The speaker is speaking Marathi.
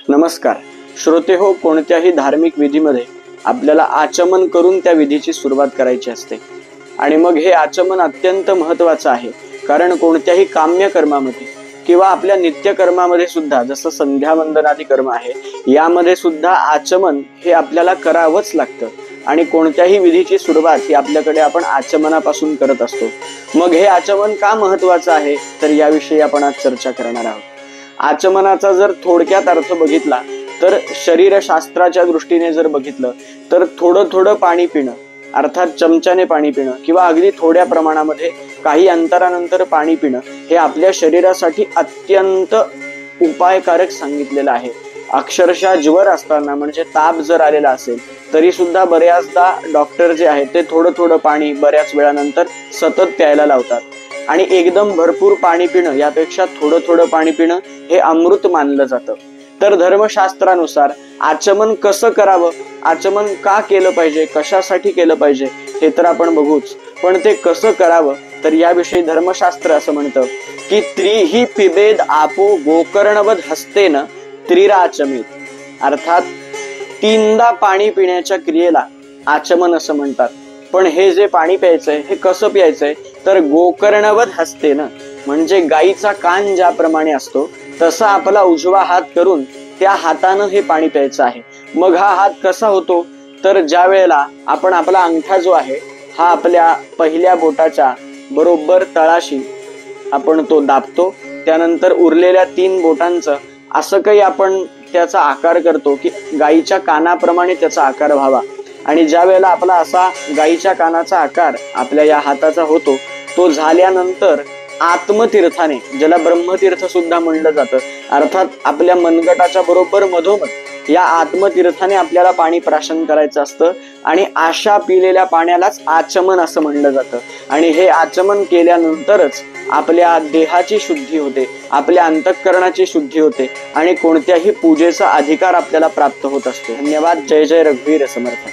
नमस्कार श्रोते हो, कोणत्याही धार्मिक विधीमध्ये आपल्याला आचमन करून त्या विधीची सुरुवात करायची असते आणि मग हे आचमन अत्यंत महत्त्वाचं आहे. कारण कोणत्याही काम्य कर्मामध्ये किंवा आपल्या नित्य कर्मामध्ये सुद्धा, जसं संध्यावंदनादी कर्म आहे, यामध्ये सुद्धा आचमन हे आपल्याला करावंच लागतं आणि कोणत्याही विधीची सुरुवात ही आपल्याकडे आपण आचमनापासून करत असतो. मग हे आचमन का महत्त्वाचं आहे, तर याविषयी आपण आज चर्चा करणार आहोत. आचमनाचा जर थोडक्यात अर्थ बघितला तर शरीरशास्त्राच्या दृष्टीने जर बघितलं तर थोडं थोडं पाणी पिणं, अर्थात चमच्याने पाणी पिणं किंवा अगदी थोड्या प्रमाणामध्ये काही अंतरानंतर पाणी पिणं हे आपल्या शरीरासाठी अत्यंत उपायकारक सांगितलेलं आहे. अक्षरशः ज्वर असताना, म्हणजे ताप जर आलेला असेल तरी सुद्धा बऱ्याचदा डॉक्टर जे आहेत ते थोडं थोडं पाणी बऱ्याच वेळानंतर सतत प्यायला लावतात आणि एकदम भरपूर पाणी पिणं यापेक्षा थोडं थोडं पाणी पिणं हे अमृत मानलं जातं. तर धर्मशास्त्रानुसार आचमन कसं करावं, आचमन का केलं पाहिजे, कशासाठी केलं पाहिजे हे तर आपण बघूच, पण ते कसं करावं तर याविषयी धर्मशास्त्र असं म्हणतं की त्रिही पिबेद आपो गोकर्णवद हस्तेन त्रिराचमित, अर्थात तीनदा पाणी पिण्याच्या क्रियेला आचमन असं म्हणतात. पण हे जे पाणी प्यायचंय हे कसं प्यायचंय तर गोकर्णवद हस्तेन, म्हणजे गाईचा कान ज्याप्रमाणे असतो तसा आपला उजवा हात करून त्या हातानं हे पाणी प्यायचं आहे. मग हा हात कसा होतो तर ज्या वेळेला आपण आपला अंगठा जो आहे हा आपल्या पहिल्या बोटाच्या बरोबर तळाशी आपण तो दाबतो, त्यानंतर उरलेल्या 3 बोटांचं असं काही आपण त्याचा आकार करतो की गाईच्या कानाप्रमाणे त्याचा आकार व्हावा. आणि ज्या वेळेला आपला असा गाईच्या कानाचा आकार आपल्या या हाताचा होतो, तो झाल्यानंतर आत्मतीर्थाने, ज्याला ब्रह्मतीर्थ सुद्धा म्हणलं जातं, अर्थात आपल्या मनगटाच्या बरोबर मधोमध या आत्मतीर्थाने आपल्याला पाणी प्राशन करायचं असतं आणि अशा पिलेल्या पाण्यालाच आचमन असं म्हणलं जातं. आणि हे आचमन केल्यानंतरच आपल्या देहाची शुद्धी होते, आपल्या अंतःकरणाची शुद्धी होते आणि कोणत्याही पूजेचा अधिकार आपल्याला प्राप्त होत असतो. धन्यवाद. जय जय रघुवीर समर्थ.